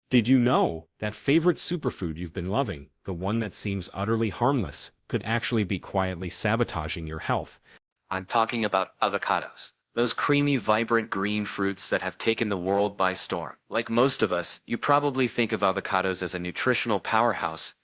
Did you know that favorite superfood you've been loving, the one that seems utterly harmless, could actually be quietly sabotaging your health? I'm talking about avocados. Those creamy, vibrant green fruits that have taken the world by storm. Like most of us, you probably think of avocados as a nutritional powerhouse.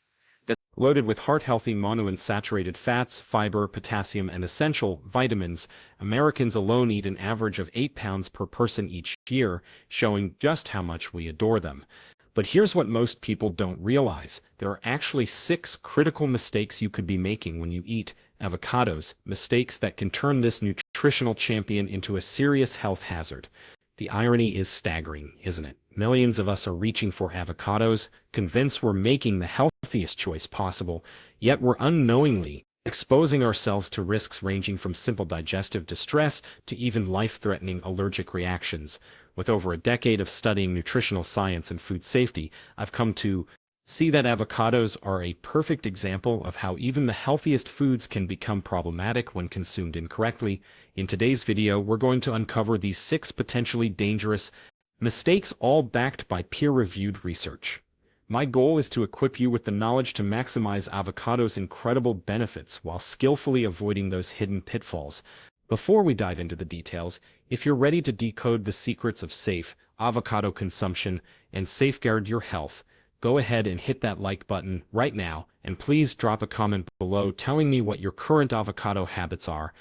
Loaded with heart-healthy monounsaturated fats, fiber, potassium, and essential vitamins, Americans alone eat an average of 8 pounds per person each year, showing just how much we adore them. But here's what most people don't realize. There are actually 6 critical mistakes you could be making when you eat avocados, mistakes that can turn this nutritional champion into a serious health hazard. The irony is staggering, isn't it? Millions of us are reaching for avocados, convinced we're making the healthiest choice possible, yet we're unknowingly exposing ourselves to risks ranging from simple digestive distress to even life-threatening allergic reactions. With over a decade of studying nutritional science and food safety, I've come to see that avocados are a perfect example of how even the healthiest foods can become problematic when consumed incorrectly. In today's video, we're going to uncover these 6 potentially dangerous mistakes, all backed by peer-reviewed research. My goal is to equip you with the knowledge to maximize avocados' incredible benefits while skillfully avoiding those hidden pitfalls. Before we dive into the details, if you're ready to decode the secrets of safe avocado consumption and safeguard your health, go ahead and hit that like button right now, and please drop a comment below telling me what your current avocado habits are.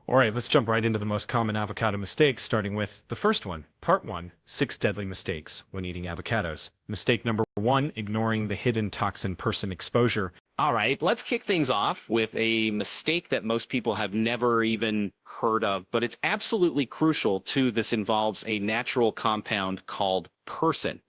Alright, let's jump right into the most common avocado mistakes, starting with the first one. Part 1, 6 deadly mistakes when eating avocados. Mistake number 1, ignoring the hidden toxin person exposure. All right, let's kick things off with a mistake that most people have never even heard of, but it's absolutely crucial too. This involves a natural compound called persin.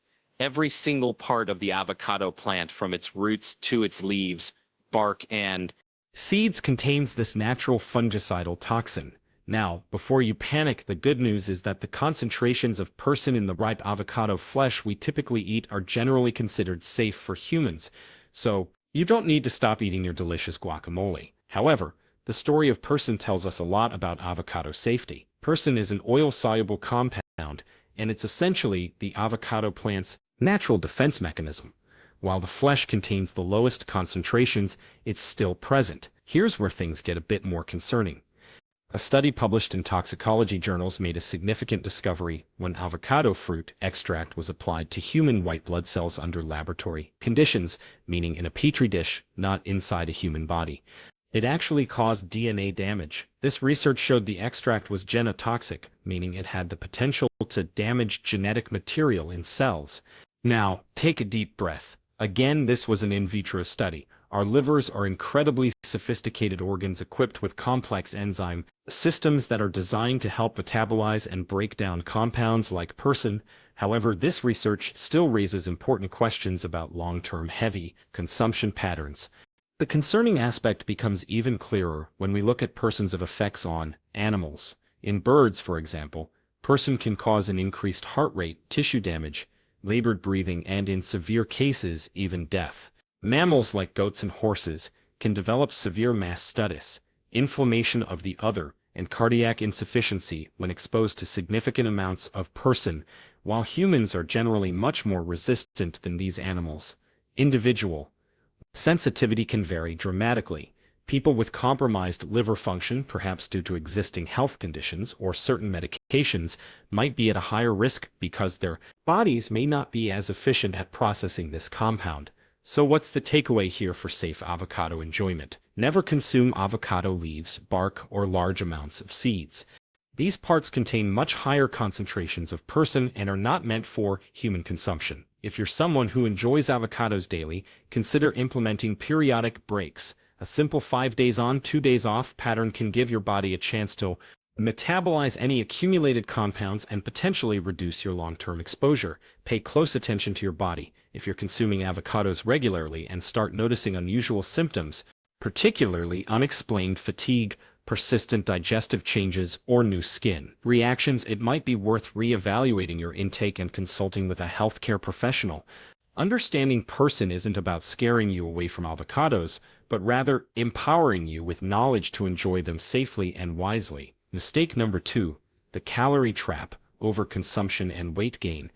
Every single part of the avocado plant, from its roots to its leaves, bark, and seeds, contains this natural fungicidal toxin. Now, before you panic, the good news is that the concentrations of persin in the ripe avocado flesh we typically eat are generally considered safe for humans, so you don't need to stop eating your delicious guacamole. However, the story of persin tells us a lot about avocado safety. Persin is an oil-soluble compound, and it's essentially the avocado plant's natural defense mechanism. While the flesh contains the lowest concentrations, it's still present. Here's where things get a bit more concerning. A study published in toxicology journals made a significant discovery when avocado fruit extract was applied to human white blood cells under laboratory conditions, meaning in a petri dish, not inside a human body. It actually caused DNA damage. This research showed the extract was genotoxic, meaning it had the potential to damage genetic material in cells. Now, take a deep breath. Again, this was an in vitro study. Our livers are incredibly sophisticated organs equipped with complex enzyme systems that are designed to help metabolize and break down compounds like persin. However, this research still raises important questions about long-term heavy consumption patterns. The concerning aspect becomes even clearer when we look at persin's effects on animals. In birds, for example, persin can cause an increased heart rate, tissue damage, labored breathing, and in severe cases, even death. Mammals like goats and horses can develop severe mastitis, inflammation of the udder, and cardiac insufficiency when exposed to significant amounts of persin, while humans are generally much more resistant than these animals. Individual sensitivity can vary dramatically. People with compromised liver function, perhaps due to existing health conditions or certain medications, might be at a higher risk because their bodies may not be as efficient at processing this compound. So what's the takeaway here for safe avocado enjoyment? Never consume avocado leaves, bark, or large amounts of seeds. These parts contain much higher concentrations of persin and are not meant for human consumption. If you're someone who enjoys avocados daily, consider implementing periodic breaks. A simple 5 days on, 2 days off pattern can give your body a chance to metabolize any accumulated compounds and potentially reduce your long-term exposure. Pay close attention to your body. If you're consuming avocados regularly and start noticing unusual symptoms, particularly unexplained fatigue, persistent digestive changes, or new skin reactions, it might be worth re-evaluating your intake and consulting with a healthcare professional. Understanding persin isn't about scaring you away from avocados, but rather empowering you with knowledge to enjoy them safely and wisely. Mistake number 2, the calorie trap, overconsumption and weight gain.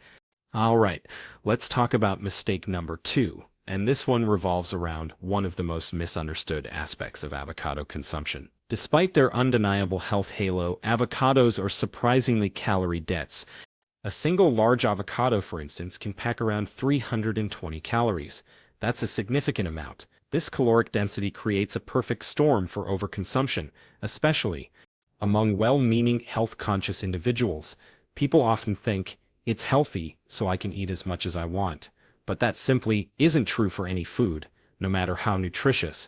All right, let's talk about mistake number 2. And this one revolves around one of the most misunderstood aspects of avocado consumption. Despite their undeniable health halo, avocados are surprisingly calorie dense. A single large avocado, for instance, can pack around 320 calories. That's a significant amount. This caloric density creates a perfect storm for overconsumption, especially among well-meaning, health-conscious individuals. People often think, it's healthy, so I can eat as much as I want. But that simply isn't true for any food, no matter how nutritious.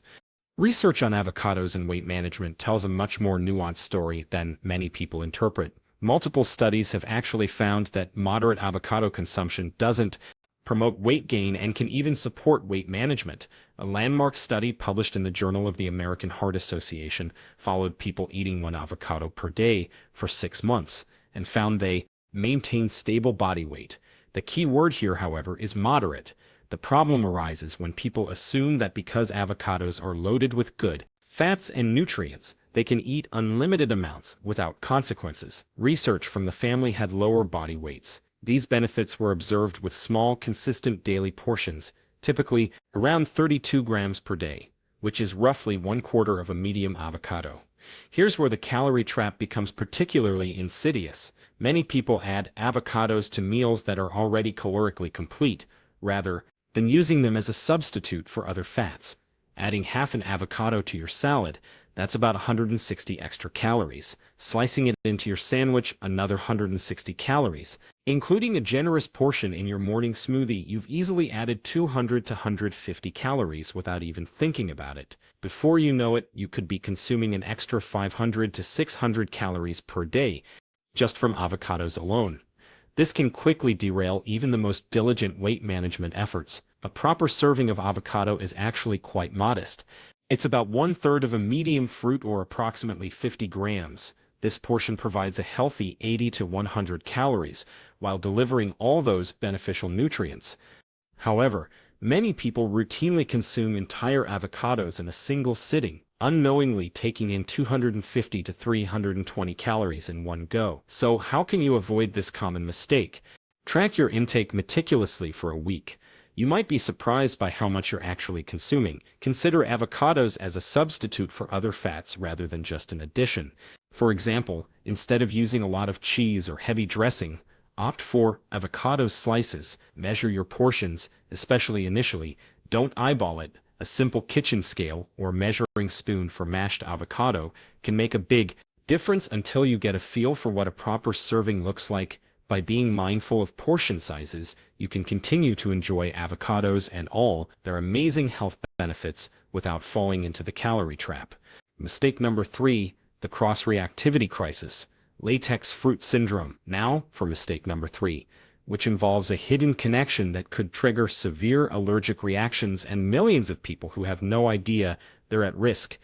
Research on avocados and weight management tells a much more nuanced story than many people interpret. Multiple studies have actually found that moderate avocado consumption doesn't promote weight gain and can even support weight management. A landmark study published in the Journal of the American Heart Association followed people eating 1 avocado per day for 6 months and found they maintained stable body weight. The key word here, however, is moderate. The problem arises when people assume that because avocados are loaded with good fats and nutrients, they can eat unlimited amounts without consequences. Research from the family had lower body weights. These benefits were observed with small, consistent daily portions, typically around 32 grams per day, which is roughly 1/4 of a medium avocado. Here's where the calorie trap becomes particularly insidious. Many people add avocados to meals that are already calorically complete, rather than using them as a substitute for other fats. Adding half an avocado to your salad, that's about 160 extra calories. Slicing it into your sandwich, another 160 calories. Including a generous portion in your morning smoothie, you've easily added 200 to 150 calories without even thinking about it. Before you know it, you could be consuming an extra 500 to 600 calories per day just from avocados alone. This can quickly derail even the most diligent weight management efforts. A proper serving of avocado is actually quite modest. It's about 1/3 of a medium fruit, or approximately 50 grams. This portion provides a healthy 80 to 100 calories, while delivering all those beneficial nutrients. However, many people routinely consume entire avocados in a single sitting, unknowingly taking in 250 to 320 calories in one go. So how can you avoid this common mistake? Track your intake meticulously for a week. You might be surprised by how much you're actually consuming. Consider avocados as a substitute for other fats rather than just an addition. For example, instead of using a lot of cheese or heavy dressing, opt for avocado slices. Measure your portions, especially initially. Don't eyeball it. A simple kitchen scale or measuring spoon for mashed avocado can make a big difference until you get a feel for what a proper serving looks like. By being mindful of portion sizes, you can continue to enjoy avocados and all their amazing health benefits without falling into the calorie trap. Mistake number 3, the cross-reactivity crisis, latex fruit syndrome. Now for mistake number 3, which involves a hidden connection that could trigger severe allergic reactions and millions of people who have no idea they're at risk.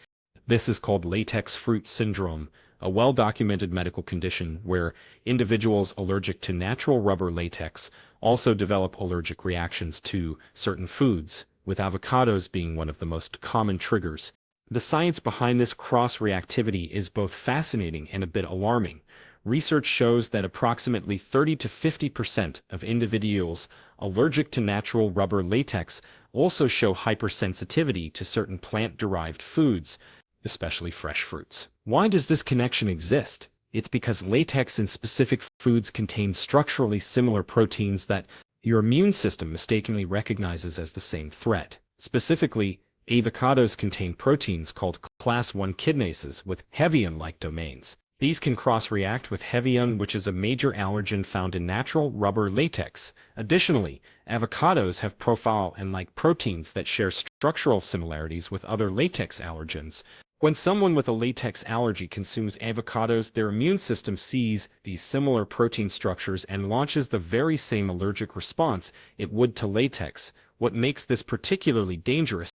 This is called latex fruit syndrome, a well-documented medical condition where individuals allergic to natural rubber latex also develop allergic reactions to certain foods, with avocados being one of the most common triggers. The science behind this cross-reactivity is both fascinating and a bit alarming. Research shows that approximately 30 to 50% of individuals allergic to natural rubber latex also show hypersensitivity to certain plant-derived foods, especially fresh fruits. Why does this connection exist? It's because latex in specific foods contains structurally similar proteins that your immune system mistakenly recognizes as the same threat. Specifically, avocados contain proteins called class 1 kinases with heavy-like domains. These can cross-react with heavy-un, which is a major allergen found in natural rubber latex. Additionally, avocados have profile and like proteins that share structural similarities with other latex allergens. When someone with a latex allergy consumes avocados, their immune system sees these similar protein structures and launches the very same allergic response it would to latex. What makes this particularly dangerous,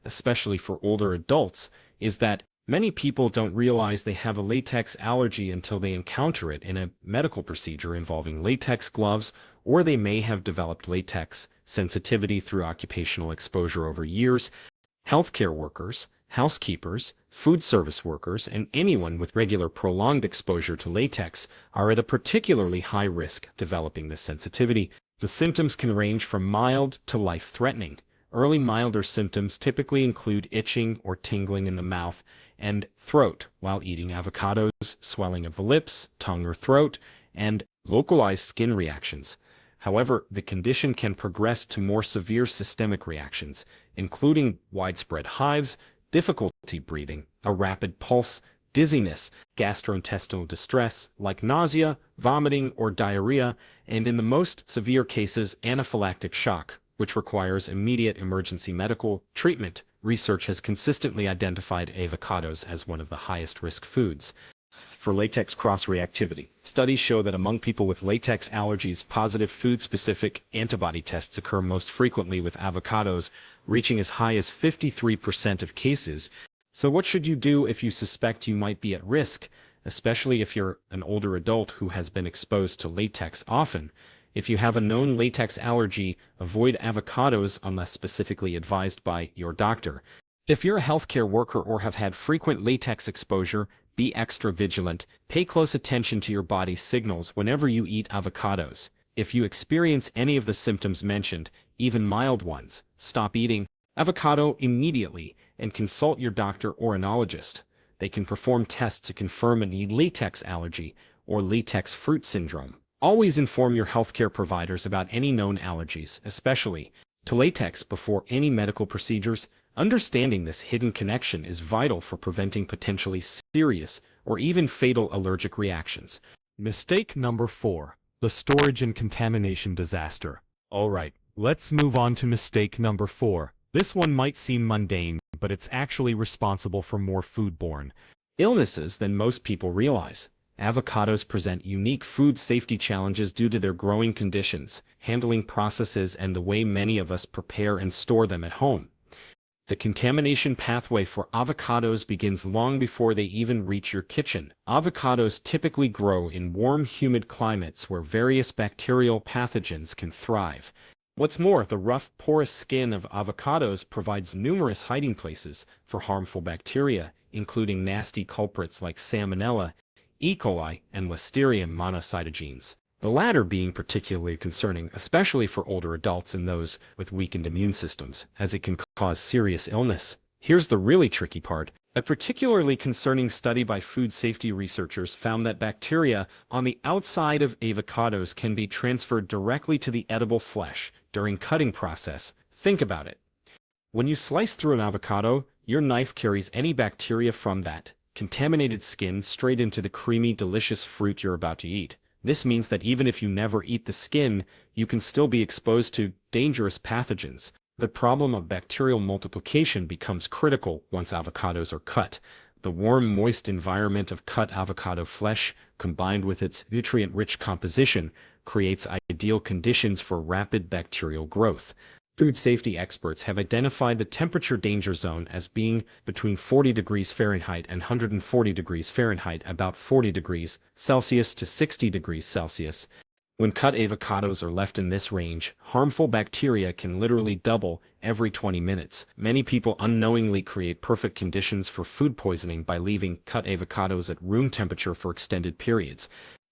especially for older adults, is that many people don't realize they have a latex allergy until they encounter it in a medical procedure involving latex gloves, or they may have developed latex sensitivity through occupational exposure over years. Healthcare workers, housekeepers, food service workers, and anyone with regular prolonged exposure to latex are at a particularly high risk of developing this sensitivity. The symptoms can range from mild to life-threatening. Early milder symptoms typically include itching or tingling in the mouth and throat while eating avocados, swelling of the lips, tongue or throat, and localized skin reactions. However, the condition can progress to more severe systemic reactions, including widespread hives, difficulty breathing, a rapid pulse, dizziness, gastrointestinal distress like nausea, vomiting, or diarrhea, and in the most severe cases, anaphylactic shock, which requires immediate emergency medical treatment. Research has consistently identified avocados as one of the highest risk foods for latex cross-reactivity. Studies show that among people with latex allergies, positive food-specific antibody tests occur most frequently with avocados, reaching as high as 53% of cases. So what should you do if you suspect you might be at risk, especially if you're an older adult who has been exposed to latex often? If you have a known latex allergy, avoid avocados unless specifically advised by your doctor. If you're a healthcare worker or have had frequent latex exposure, be extra vigilant. Pay close attention to your body's signals whenever you eat avocados. If you experience any of the symptoms mentioned, even mild ones, stop eating avocado immediately and consult your doctor or enologist. They can perform tests to confirm a latex allergy or latex fruit syndrome. Always inform your healthcare providers about any known allergies, especially to latex, before any medical procedures. Understanding this hidden connection is vital for preventing potentially serious or even fatal allergic reactions. Mistake number 4. The storage and contamination disaster. Alright, let's move on to mistake number 4. This one might seem mundane, but it's actually responsible for more foodborne illnesses than most people realize. Avocados present unique food safety challenges due to their growing conditions, handling processes, and the way many of us prepare and store them at home. The contamination pathway for avocados begins long before they even reach your kitchen. Avocados typically grow in warm, humid climates where various bacterial pathogens can thrive. What's more, the rough, porous skin of avocados provides numerous hiding places for harmful bacteria, including nasty culprits like Salmonella, E. coli, and Listeria monocytogenes. The latter being particularly concerning, especially for older adults and those with weakened immune systems, as it can cause serious illness. Here's the really tricky part. A particularly concerning study by food safety researchers found that bacteria on the outside of avocados can be transferred directly to the edible flesh during cutting process. Think about it. When you slice through an avocado, your knife carries any bacteria from that contaminated skin straight into the creamy, delicious fruit you're about to eat. This means that even if you never eat the skin, you can still be exposed to dangerous pathogens. The problem of bacterial multiplication becomes critical once avocados are cut. The warm, moist environment of cut avocado flesh, combined with its nutrient-rich composition, creates ideal conditions for rapid bacterial growth. Food safety experts have identified the temperature danger zone as being between 40 degrees Fahrenheit and 140 degrees Fahrenheit, about 40 degrees Celsius to 60 degrees Celsius. When cut avocados are left in this range, harmful bacteria can literally double every 20 minutes. Many people unknowingly create perfect conditions for food poisoning by leaving cut avocados at room temperature for extended periods.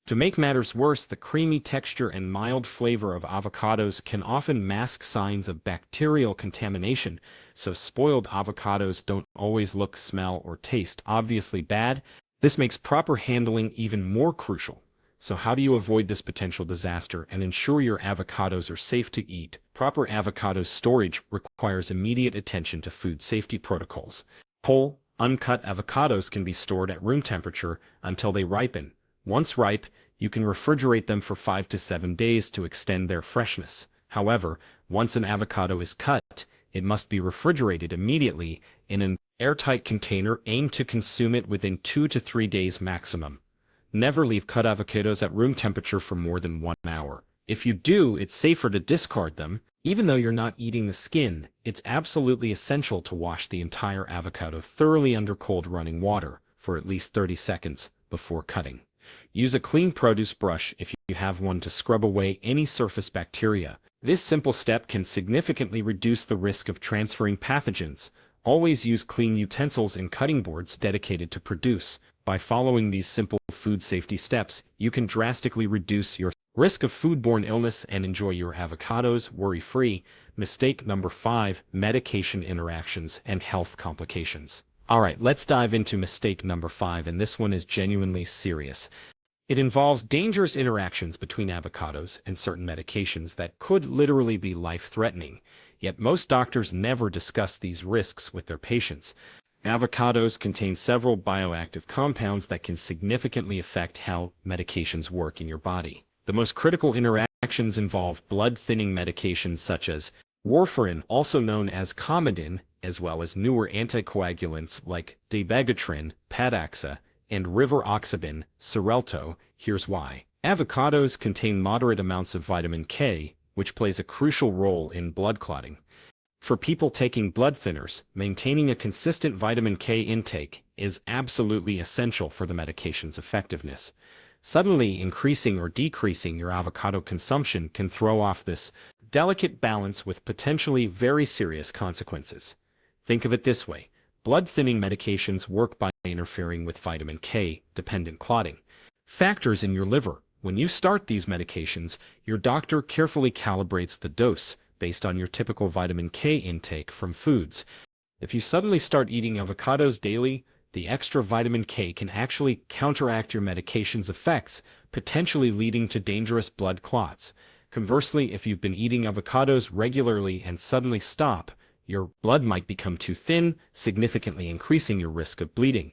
To make matters worse, the creamy texture and mild flavor of avocados can often mask signs of bacterial contamination, so spoiled avocados don't always look, smell, or taste obviously bad. This makes proper handling even more crucial. So how do you avoid this potential disaster and ensure your avocados are safe to eat? Proper avocado storage requires immediate attention to food safety protocols. Whole, uncut avocados can be stored at room temperature until they ripen. Once ripe, you can refrigerate them for 5 to 7 days to extend their freshness. However, once an avocado is cut, it must be refrigerated immediately in an airtight container. Aim to consume it within 2 to 3 days maximum. Never leave cut avocados at room temperature for more than 1 hour. If you do, it's safer to discard them. Even though you're not eating the skin, it's absolutely essential to wash the entire avocado thoroughly under cold running water for at least 30 seconds before cutting. Use a clean produce brush if you have one to scrub away any surface bacteria. This simple step can significantly reduce the risk of transferring pathogens. Always use clean utensils and cutting boards dedicated to produce. By following these simple food safety steps, you can drastically reduce your Risk of foodborne illness and enjoy your avocados worry-free. Mistake number 5, medication interactions and health complications. Alright, let's dive into mistake number 5, and this one is genuinely serious. It involves dangerous interactions between avocados and certain medications that could literally be life-threatening. Yet most doctors never discuss these risks with their patients. Avocados contain several bioactive compounds that can significantly affect how medications work in your body. The most critical interactions involve blood-thinning medications such as warfarin, also known as Coumadin, as well as newer anticoagulants like dabigatran, Padaxa, and rivaroxaban, Xarelto. Here's why. Avocados contain moderate amounts of vitamin K, which plays a crucial role in blood clotting. For people taking blood thinners, maintaining a consistent vitamin K intake is absolutely essential for the medication's effectiveness. Suddenly increasing or decreasing your avocado consumption can throw off this delicate balance with potentially very serious consequences. Think of it this way. Blood-thinning medications work by interfering with vitamin K-dependent clotting factors in your liver. When you start these medications, your doctor carefully calibrates the dose based on your typical vitamin K intake from foods. If you suddenly start eating avocados daily, the extra vitamin K can actually counteract your medication's effects, potentially leading to dangerous blood clots. Conversely, if you've been eating avocados regularly and suddenly stop, your blood might become too thin, significantly increasing your risk of bleeding.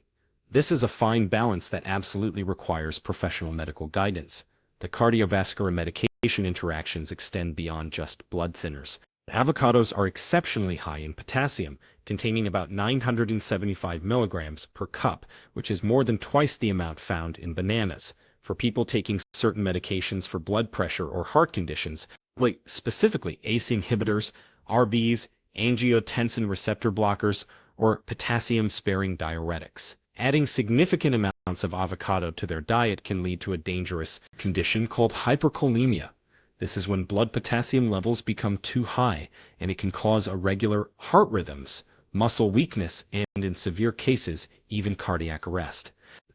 This is a fine balance that absolutely requires professional medical guidance. The cardiovascular medication interactions extend beyond just blood thinners. Avocados are exceptionally high in potassium, containing about 975 milligrams per cup, which is more than twice the amount found in bananas. For people taking certain medications for blood pressure or heart conditions, like specifically ACE inhibitors, ARBs, angiotensin receptor blockers, or potassium-sparing diuretics, adding significant amounts of avocado to their diet can lead to a dangerous condition called hyperkalemia. This is when blood potassium levels become too high, and it can cause irregular heart rhythms, muscle weakness, and in severe cases, even cardiac arrest.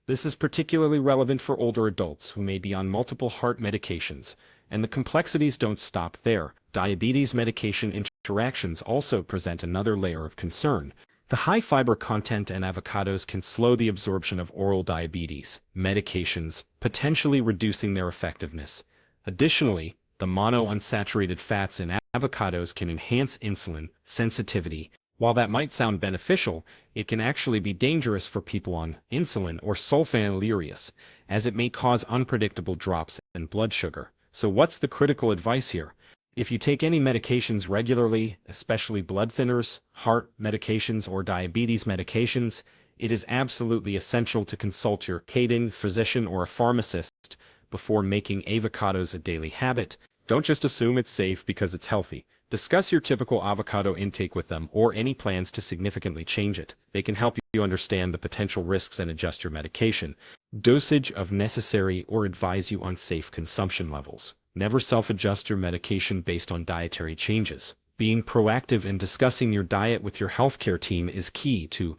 This is particularly relevant for older adults who may be on multiple heart medications, and the complexities don't stop there. Diabetes medication interactions also present another layer of concern. The high fiber content in avocados can slow the absorption of oral diabetes medications, potentially reducing their effectiveness. Additionally, the monounsaturated fats in avocados can enhance insulin sensitivity. While that might sound beneficial, it can actually be dangerous for people on insulin or sulfonylureas, as it may cause unpredictable drops in blood sugar. So what's the critical advice here? If you take any medications regularly, especially blood thinners, heart medications, or diabetes medications, it is absolutely essential to consult your physician or a pharmacist before making avocados a daily habit. Don't just assume it's safe because it's healthy. Discuss your typical avocado intake with them or any plans to significantly change it. They can help you understand the potential risks and adjust your medication dosage if necessary or advise you on safe consumption levels. Never self-adjust your medication based on dietary changes. Being proactive in discussing your diet with your healthcare team is key to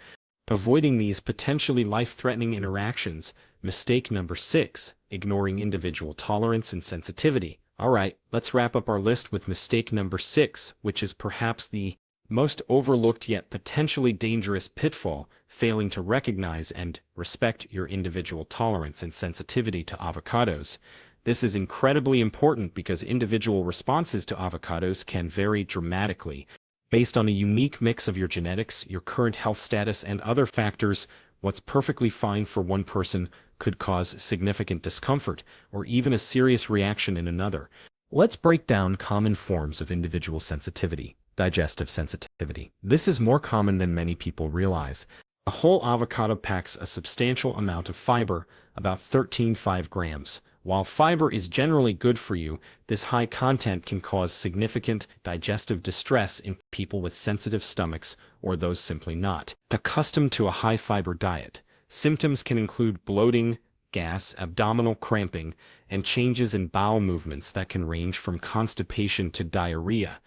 avoiding these potentially life-threatening interactions. Mistake number 6, ignoring individual tolerance and sensitivity. Alright, let's wrap up our list with mistake number 6, which is perhaps the most overlooked yet potentially dangerous pitfall: failing to recognize and respect your individual tolerance and sensitivity to avocados. This is incredibly important because individual responses to avocados can vary dramatically based on a unique mix of your genetics, your current health status, and other factors. What's perfectly fine for one person could cause significant discomfort or even a serious reaction in another. Let's break down common forms of individual sensitivity. Digestive sensitivity. This is more common than many people realize. A whole avocado packs a substantial amount of fiber, about 13.5 grams. While fiber is generally good for you, this high content can cause significant digestive distress in people with sensitive stomachs or those simply not accustomed to a high-fiber diet. Symptoms can include bloating, gas, abdominal cramping, and changes in bowel movements that can range from constipation to diarrhea.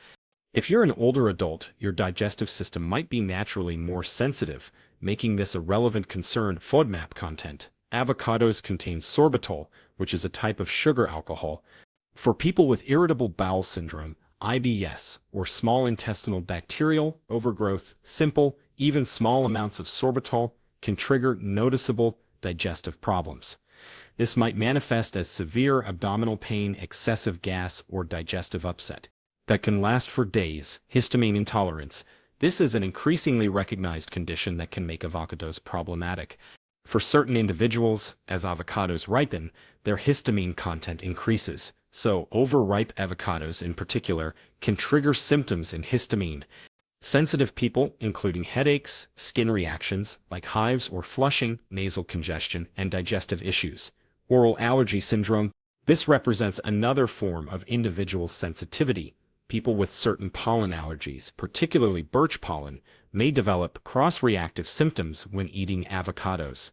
If you're an older adult, your digestive system might be naturally more sensitive, making this a relevant concern. FODMAP content. Avocados contain sorbitol, which is a type of sugar alcohol. For people with irritable bowel syndrome, IBS, or small intestinal bacterial overgrowth, simple, even small amounts of sorbitol can trigger noticeable digestive problems. This might manifest as severe abdominal pain, excessive gas, or digestive upset that can last for days. Histamine intolerance. This is an increasingly recognized condition that can make avocados problematic. For certain individuals, as avocados ripen, their histamine content increases. So, overripe avocados in particular can trigger symptoms in histamine. Sensitive people, including headaches, skin reactions like hives or flushing, nasal congestion, and digestive issues. Oral allergy syndrome. This represents another form of individual sensitivity. People with certain pollen allergies, particularly birch pollen, may develop cross-reactive symptoms when eating avocados.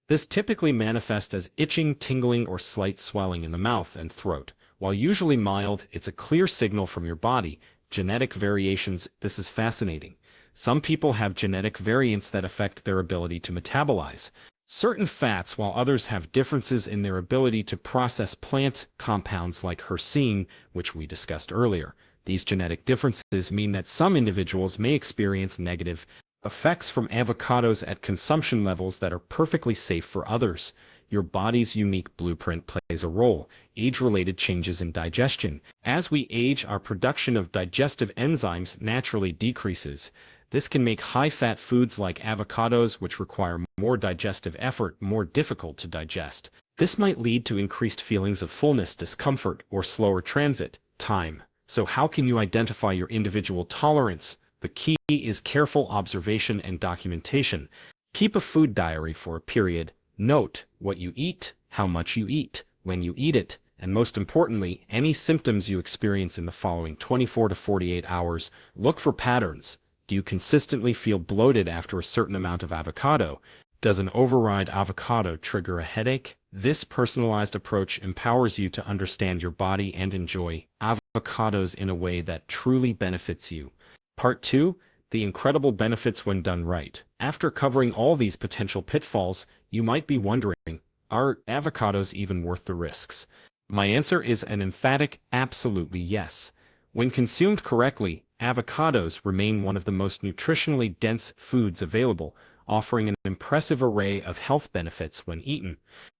This typically manifests as itching, tingling, or slight swelling in the mouth and throat. While usually mild, it's a clear signal from your body. Genetic variations. This is fascinating. Some people have genetic variants that affect their ability to metabolize certain fats, while others have differences in their ability to process plant compounds like hircine, which we discussed earlier. These genetic differences mean that some individuals may experience negative effects from avocados at consumption levels that are perfectly safe for others. Your body's unique blueprint plays a role. Age-related changes in digestion. As we age, our production of digestive enzymes naturally decreases. This can make high-fat foods like avocados, which require more digestive effort, more difficult to digest. This might lead to increased feelings of fullness, discomfort, or slower transit time. So how can you identify your individual tolerance? The key is careful observation and documentation. Keep a food diary for a period. Note what you eat, how much you eat, when you eat it, and most importantly, any symptoms you experience in the following 24 to 48 hours. Look for patterns. Do you consistently feel bloated after a certain amount of avocado? Does an override avocado trigger a headache? This personalized approach empowers you to understand your body and enjoy avocados in a way that truly benefits you. Part 2. The incredible benefits when done right. After covering all these potential pitfalls, you might be wondering, are avocados even worth the risks? My answer is an emphatic absolutely yes. When consumed correctly, avocados remain one of the most nutritionally dense foods available, offering an impressive array of health benefits when eaten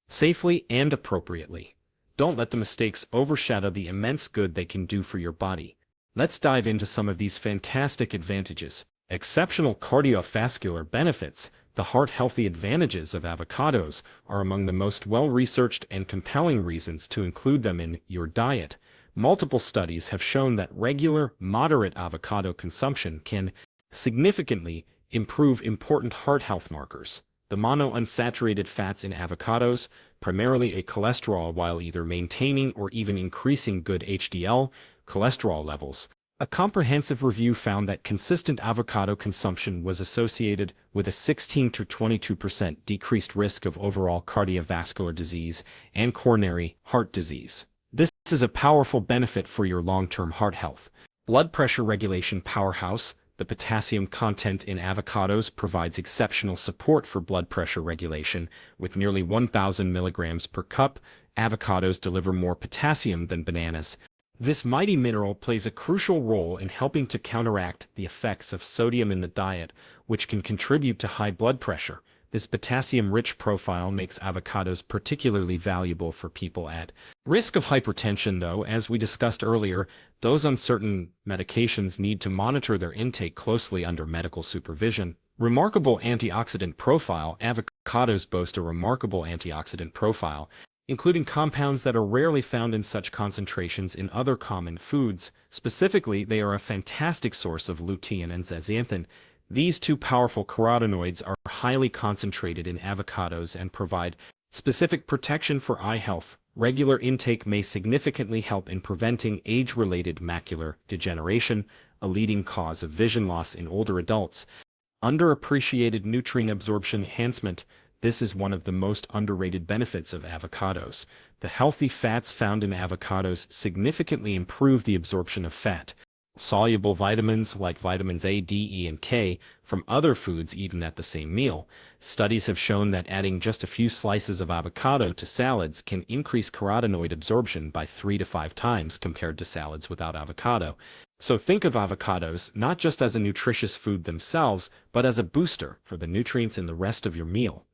safely and appropriately. Don't let the mistakes overshadow the immense good they can do for your body. Let's dive into some of these fantastic advantages. Exceptional cardiovascular benefits. The heart-healthy advantages of avocados are among the most well-researched and compelling reasons to include them in your diet. Multiple studies have shown that regular, moderate avocado consumption can significantly improve important heart health markers. The monounsaturated fats in avocados, primarily a cholesterol, while either maintaining or even increasing good HDL cholesterol levels. A comprehensive review found that consistent avocado consumption was associated with a 16 to 22% decreased risk of overall cardiovascular disease and coronary heart disease. This is a powerful benefit for your long-term heart health. Blood pressure regulation powerhouse. The potassium content in avocados provides exceptional support for blood pressure regulation. With nearly 1,000 milligrams per cup, avocados deliver more potassium than bananas. This mighty mineral plays a crucial role in helping to counteract the effects of sodium in the diet, which can contribute to high blood pressure. This potassium-rich profile makes avocados particularly valuable for people at risk of hypertension, though, as we discussed earlier, those on certain medications need to monitor their intake closely under medical supervision. Remarkable antioxidant profile. Avocados boast a remarkable antioxidant profile, including compounds that are rarely found in such concentrations in other common foods. Specifically, they are a fantastic source of lutein and zeaxanthin. These two powerful carotenoids are highly concentrated in avocados and provide specific protection for eye health. Regular intake may significantly help in preventing age-related macular degeneration, a leading cause of vision loss in older adults. Underappreciated nutrient absorption enhancement. This is one of the most underrated benefits of avocados. The healthy fats found in avocados significantly improve the absorption of fat. soluble vitamins like vitamins A, D, E, and K from other foods eaten at the same meal. Studies have shown that adding just a few slices of avocado to salads can increase carotenoid absorption by 3 to 5 times compared to salads without avocado. So think of avocados not just as a nutritious food themselves, but as a booster for the nutrients in the rest of your meal.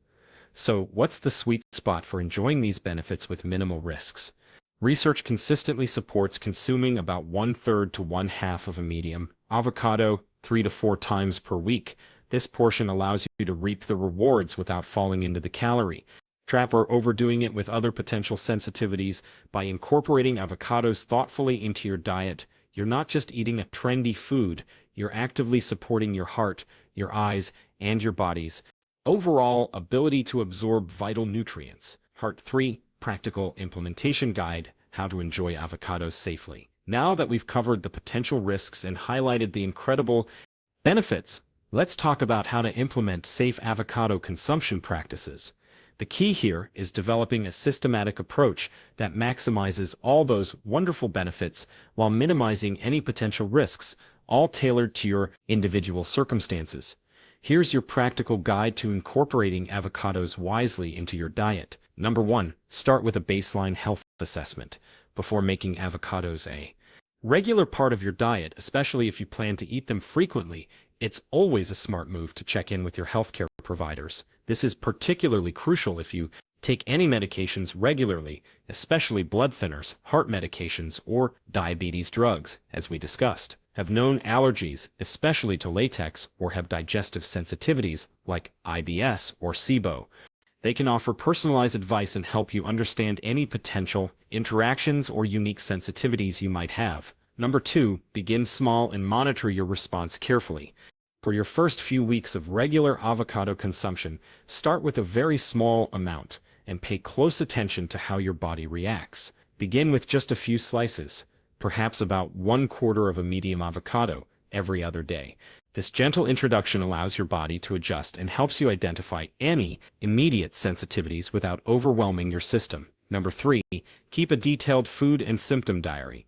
So what's the sweet spot for enjoying these benefits with minimal risks? Research consistently supports consuming about 1/3 to 1/2 of a medium avocado 3 to 4 times per week. This portion allows you to reap the rewards without falling into the calorie trap or overdoing it with other potential sensitivities. By incorporating avocados thoughtfully into your diet, you're not just eating a trendy food, you're actively supporting your heart, your eyes, and your body's overall ability to absorb vital nutrients. Part 3, Practical Implementation Guide, How to Enjoy Avocados Safely. Now that we've covered the potential risks and highlighted the incredible benefits, let's talk about how to implement safe avocado consumption practices. The key here is developing a systematic approach that maximizes all those wonderful benefits while minimizing any potential risks, all tailored to your individual circumstances. Here's your practical guide to incorporating avocados wisely into your diet. Number 1, start with a baseline health assessment before making avocados a regular part of your diet, especially if you plan to eat them frequently. It's always a smart move to check in with your healthcare providers. This is particularly crucial if you take any medications regularly, especially blood thinners, heart medications, or diabetes drugs, as we discussed, have known allergies, especially to latex, or have digestive sensitivities like IBS or SIBO. They can offer personalized advice and help you understand any potential interactions or unique sensitivities you might have. Number 2, begin small and monitor your response carefully. For your first few weeks of regular avocado consumption, start with a very small amount and pay close attention to how your body reacts. Begin with just a few slices, perhaps about 1/4 of a medium avocado, every other day. This gentle introduction allows your body to adjust and helps you identify any immediate sensitivities without overwhelming your system. Number 3, keep a detailed food and symptom diary.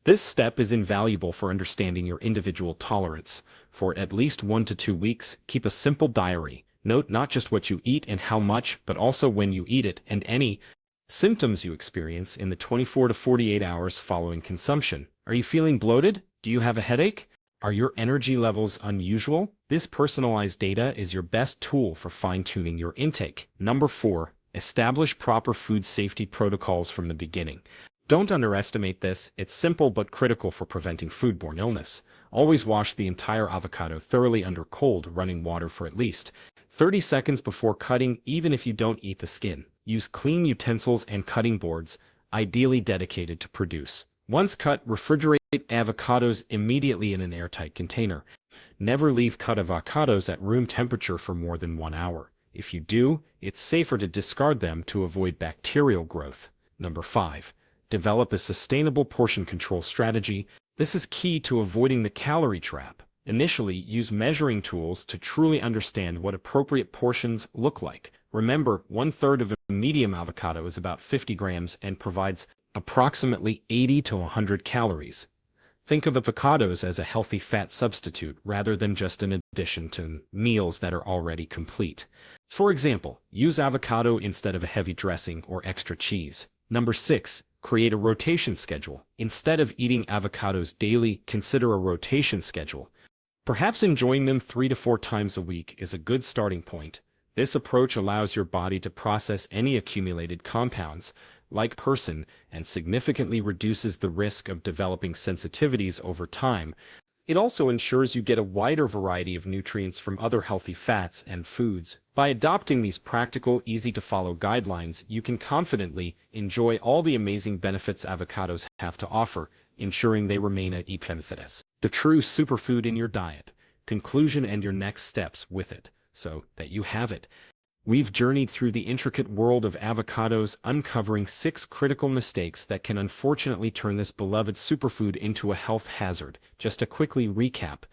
This step is invaluable for understanding your individual tolerance. For at least 1 to 2 weeks, keep a simple diary. Note not just what you eat and how much, but also when you eat it and any symptoms you experience in the 24 to 48 hours following consumption. Are you feeling bloated? Do you have a headache? Are your energy levels unusual? This personalized data is your best tool for fine-tuning your intake. Number 4, establish proper food safety protocols from the beginning. Don't underestimate this. It's simple but critical for preventing foodborne illness. Always wash the entire avocado thoroughly under cold, running water for at least 30 seconds before cutting, even if you don't eat the skin. Use clean utensils and cutting boards, ideally dedicated to produce. Once cut, refrigerate avocados immediately in an airtight container. Never leave cut avocados at room temperature for more than 1 hour. If you do, it's safer to discard them to avoid bacterial growth. Number 5. Develop a sustainable portion control strategy. This is key to avoiding the calorie trap. Initially, use measuring tools to truly understand what appropriate portions look like. Remember, 1/3 of a medium avocado is about 50 grams and provides approximately 80 to 100 calories. Think of avocados as a healthy fat substitute rather than just an addition to meals that are already complete. For example, use avocado instead of a heavy dressing or extra cheese. Number 6. Create a rotation schedule. Instead of eating avocados daily, consider a rotation schedule. Perhaps enjoying them 3 to 4 times a week is a good starting point. This approach allows your body to process any accumulated compounds, like persin, and significantly reduces the risk of developing sensitivities over time. It also ensures you get a wider variety of nutrients from other healthy fats and foods. By adopting these practical, easy-to-follow guidelines, you can confidently enjoy all the amazing benefits avocados have to offer, ensuring they remain a benefits, the true superfood in your diet. Conclusion and your next steps with it, so that you have it. We've journeyed through the intricate world of avocados, uncovering 6 critical mistakes that can unfortunately turn this beloved superfood into a health hazard. Just to quickly recap.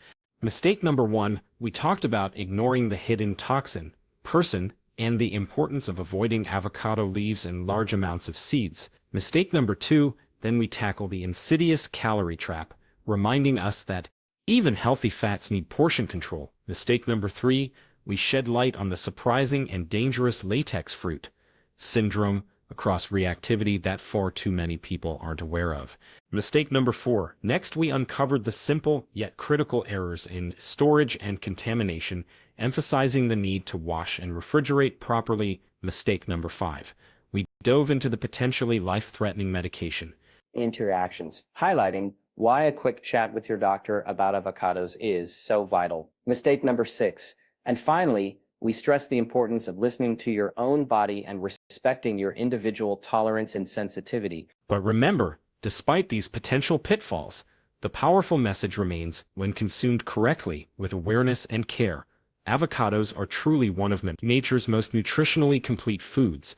Mistake number 1, we talked about ignoring the hidden toxin, persin, and the importance of avoiding avocado leaves and large amounts of seeds. Mistake number 2, then we tackle the insidious calorie trap, reminding us that even healthy fats need portion control. Mistake number 3, we shed light on the surprising and dangerous latex fruit syndrome across reactivity that far too many people aren't aware of. Mistake number 4, next we uncovered the simple yet critical errors in storage and contamination, emphasizing the need to wash and refrigerate properly. Mistake number 5, we dove into the potentially life-threatening medication interactions, highlighting why a quick chat with your doctor about avocados is so vital. Mistake number 6, and finally, we stress the importance of listening to your own body and respecting your individual tolerance and sensitivity. But remember, despite these potential pitfalls, the powerful message remains: when consumed correctly, with awareness and care, avocados are truly one of nature's most nutritionally complete foods.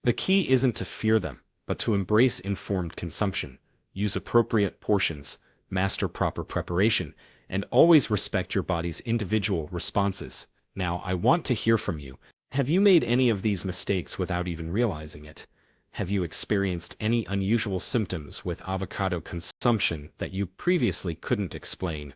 The key isn't to fear them, but to embrace informed consumption, use appropriate portions, master proper preparation, and always respect your body's individual responses. Now, I want to hear from you. Have you made any of these mistakes without even realizing it? Have you experienced any unusual symptoms with avocado consumption that you previously couldn't explain?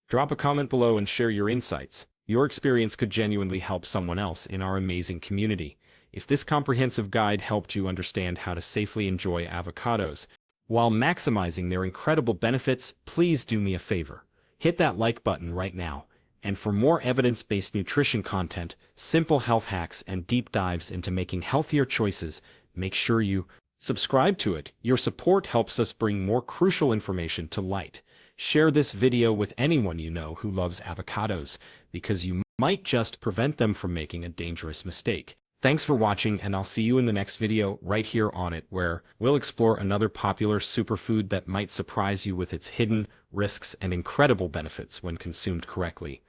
Drop a comment below and share your insights. Your experience could genuinely help someone else in our amazing community. If this comprehensive guide helped you understand how to safely enjoy avocados while maximizing their incredible benefits, please do me a favor. Hit that like button right now. And for more evidence-based nutrition content, simple health hacks, and deep dives into making healthier choices, make sure you subscribe to it. Your support helps us bring more crucial information to light. Share this video with anyone you know who loves avocados, because you might just prevent them from making a dangerous mistake. Thanks for watching, and I'll see you in the next video right here on it, where we'll explore another popular superfood that might surprise you with its hidden risks and incredible benefits when consumed correctly.